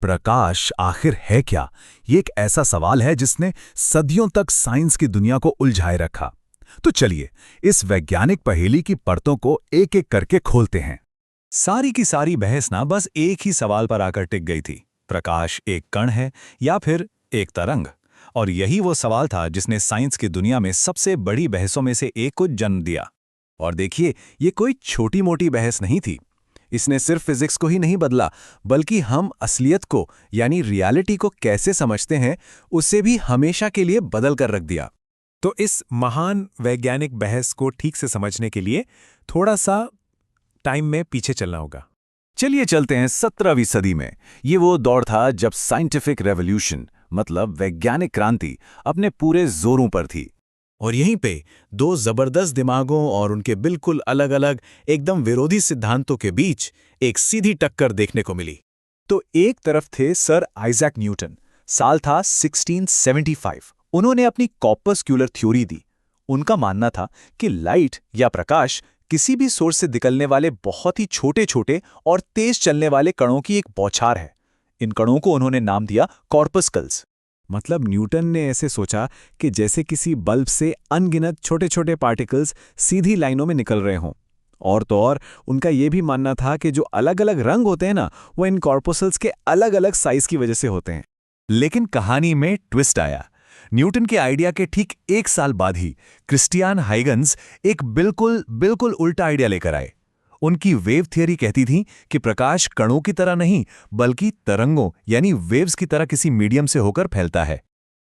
प्रकाश आखिर है क्या? ये एक ऐसा सवाल है जिसने सदियों तक साइंस की दुनिया को उलझाए रखा। तो चलिए, इस वैज्ञानिक पहेली की परतों को एक एक करके खोलते हैं। सारी की सारी बहस ना बस एक ही सवाल पर आकर टिक गई थी। प्रकाश एक कण है या फिर एक तरंग? और यही वो सवाल था जिसने साइंस की दुनिया में सबसे बड़ी बहसों में से एक को जन्म दिया। और देखिए, ये कोई छोटी मोटी बहस नहीं थी। इसने सिर्फ फिजिक्स को ही नहीं बदला, बल्कि हम असलियत को यानी रियलिटी को कैसे समझते हैं उसे भी हमेशा के लिए बदल कर रख दिया। तो इस महान वैज्ञानिक बहस को ठीक से समझने के लिए थोड़ा सा टाइम में पीछे चलना होगा। चलिए चलते हैं 17वीं सदी में। ये वो दौर था जब साइंटिफिक रेवोल्यूशन मतलब वैज्ञानिक क्रांति अपने पूरे जोरों पर थी। और यहीं पे दो जबरदस्त दिमागों और उनके बिल्कुल अलग अलग एकदम विरोधी सिद्धांतों के बीच एक सीधी टक्कर देखने को मिली। तो एक तरफ थे सर आइजैक न्यूटन। साल था 1675। उन्होंने अपनी कॉर्पस्क्यूलर थ्योरी दी। उनका मानना था कि लाइट या प्रकाश किसी भी सोर्स से निकलने वाले बहुत ही छोटे छोटे और तेज चलने वाले कणों की एक बौछार है। इन कणों को उन्होंने नाम दिया कॉर्पस्कल्स। मतलब न्यूटन ने ऐसे सोचा कि जैसे किसी बल्ब से अनगिनत छोटे छोटे पार्टिकल्स सीधी लाइनों में निकल रहे हों। और तो और उनका यह भी मानना था कि जो अलग अलग रंग होते हैं ना, वो इन कॉर्पस्कल्स के अलग अलग साइज की वजह से होते हैं। लेकिन कहानी में ट्विस्ट आया। न्यूटन के आइडिया के ठीक एक साल बाद ही क्रिस्टियान हाइगन्स एक बिल्कुल उल्टा आइडिया लेकर आए। उनकी वेव थियरी कहती थी कि प्रकाश कणों की तरह नहीं बल्कि तरंगों यानी वेव्स की तरह किसी मीडियम से होकर फैलता है।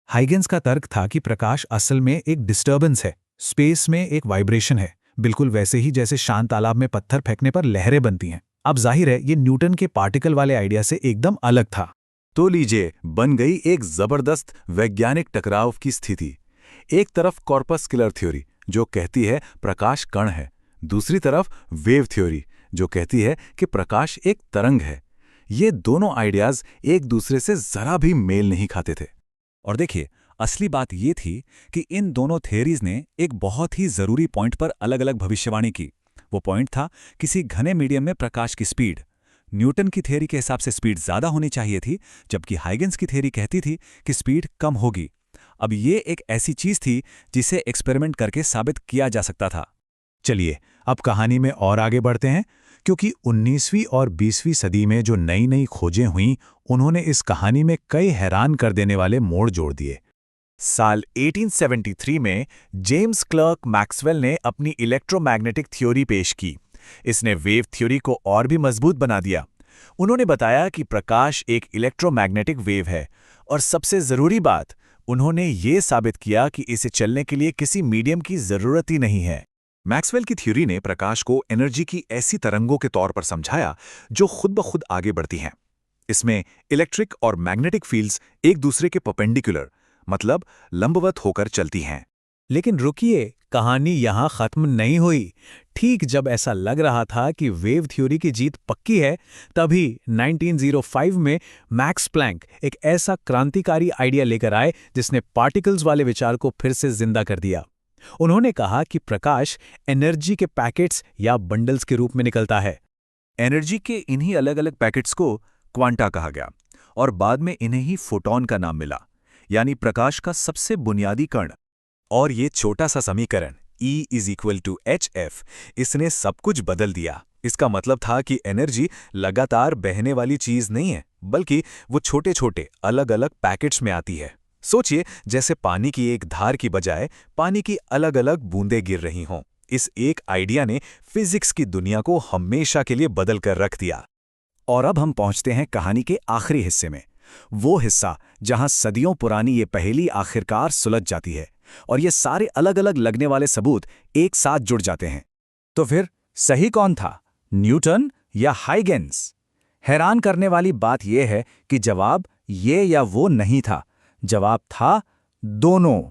हाइगन्स का तर्क था कि प्रकाश असल में एक डिस्टर्बेंस है, स्पेस में एक वाइब्रेशन है, बिल्कुल वैसे ही जैसे शांत तालाब में पत्थर फेंकने पर लहरें बनती हैं। अब जाहिर है ये न्यूटन के पार्टिकल वाले आइडिया से एकदम अलग था। तो लीजिए, बन गई एक जबरदस्त वैज्ञानिक टकराव की स्थिति। एक तरफ कॉर्पस्कुलर थ्योरी जो कहती है प्रकाश कण है, दूसरी तरफ वेव थ्योरी जो कहती है कि प्रकाश एक तरंग है। ये दोनों आइडियाज एक दूसरे से जरा भी मेल नहीं खाते थे। और देखिए, असली बात ये थी कि इन दोनों थ्योरीज ने एक बहुत ही जरूरी पॉइंट पर अलग अलग भविष्यवाणी की। वो पॉइंट था किसी घने मीडियम में प्रकाश की स्पीड। न्यूटन की थ्योरी के हिसाब से स्पीड ज्यादा होनी चाहिए थी, जबकि हाइगन्स की थ्योरी कहती थी कि स्पीड कम होगी। अब ये एक ऐसी चीज थी जिसे एक्सपेरिमेंट करके साबित किया जा सकता था। चलिए अब कहानी में और आगे बढ़ते हैं, क्योंकि 19वीं और 20वीं सदी में जो नई नई खोजें हुईं, उन्होंने इस कहानी में कई हैरान कर देने वाले मोड़ जोड़ दिए। साल 1873 में जेम्स क्लर्क मैक्सवेल ने अपनी इलेक्ट्रोमैग्नेटिक थ्योरी पेश की। इसने वेव थ्योरी को और भी मजबूत बना दिया। उन्होंने बताया कि प्रकाश एक इलेक्ट्रोमैग्नेटिक वेव है, और सबसे जरूरी बात, उन्होंने ये साबित किया कि इसे चलने के लिए किसी मीडियम की जरूरत ही नहीं है। मैक्सवेल की थ्योरी ने प्रकाश को एनर्जी की ऐसी तरंगों के तौर पर समझाया जो खुद ब खुद आगे बढ़ती हैं। इसमें इलेक्ट्रिक और मैग्नेटिक फील्ड्स एक दूसरे के परपेंडिकुलर मतलब लंबवत होकर चलती हैं। लेकिन रुकिए, कहानी यहां खत्म नहीं हुई। ठीक जब ऐसा लग रहा था कि वेव थ्योरी की जीत पक्की है, तभी 1905 में मैक्स प्लैंक एक ऐसा क्रांतिकारी आइडिया लेकर आए जिसने पार्टिकल्स वाले विचार को फिर से जिंदा कर दिया। उन्होंने कहा कि प्रकाश एनर्जी के पैकेट्स या बंडल्स के रूप में निकलता है। एनर्जी के इन्हीं अलग अलग पैकेट्स को क्वांटा कहा गया, और बाद में इन्हें ही फोटॉन का नाम मिला, यानी प्रकाश का सबसे बुनियादी कण। और ये छोटा सा समीकरण E=hf, इसने सब कुछ बदल दिया। इसका मतलब था कि एनर्जी लगातार बहने वाली चीज नहीं है, बल्कि वो छोटे छोटे अलग अलग पैकेट्स में आती है। सोचिए, जैसे पानी की एक धार की बजाय पानी की अलग अलग बूंदें गिर रही हों। इस एक आइडिया ने फिजिक्स की दुनिया को हमेशा के लिए बदल कर रख दिया। और अब हम पहुंचते हैं कहानी के आखिरी हिस्से में, वो हिस्सा जहां सदियों पुरानी ये पहेली आखिरकार सुलझ जाती है और ये सारे अलग अलग लगने वाले सबूत एक साथ जुड़ जाते हैं। तो फिर सही कौन था, न्यूटन या हाइगन्स? हैरान करने वाली बात यह है कि जवाब ये या वो नहीं था, जवाब था दोनों।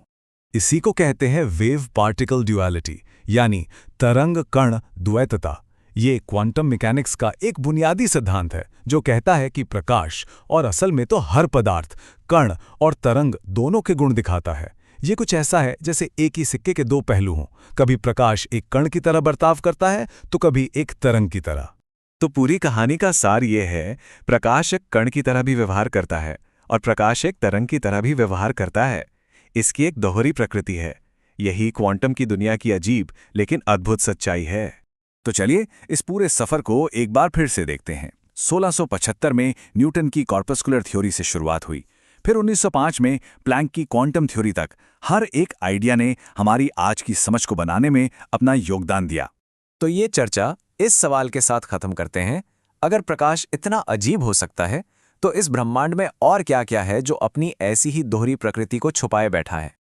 इसी को कहते हैं वेव पार्टिकल ड्युअलिटी, यानी तरंग कण द्वैतता। ये क्वांटम मैकेनिक्स का एक बुनियादी सिद्धांत है जो कहता है कि प्रकाश और असल में तो हर पदार्थ कण और तरंग दोनों के गुण दिखाता है। ये कुछ ऐसा है जैसे एक ही सिक्के के दो पहलू हों। कभी प्रकाश एक कण की तरह बर्ताव करता है तो कभी एक तरंग की तरह। तो पूरी कहानी का सार ये है, प्रकाश एक कण की तरह भी व्यवहार करता है और प्रकाश एक तरंग की तरह भी व्यवहार करता है। इसकी एक दोहरी प्रकृति है। यही क्वांटम की दुनिया की अजीब लेकिन अद्भुत सच्चाई है। तो चलिए इस पूरे सफर को एक बार फिर से देखते हैं। 1675 में न्यूटन की कॉर्पस्कुलर थ्योरी से शुरुआत हुई, फिर 1905 में प्लैंक की क्वांटम थ्योरी तक हर एक आइडिया ने हमारी आज की समझ को बनाने में अपना योगदान दिया। तो ये चर्चा इस सवाल के साथ खत्म करते हैं, अगर प्रकाश इतना अजीब हो सकता है तो इस ब्रह्मांड में और क्या-क्या है जो अपनी ऐसी ही दोहरी प्रकृति को छुपाए बैठा है।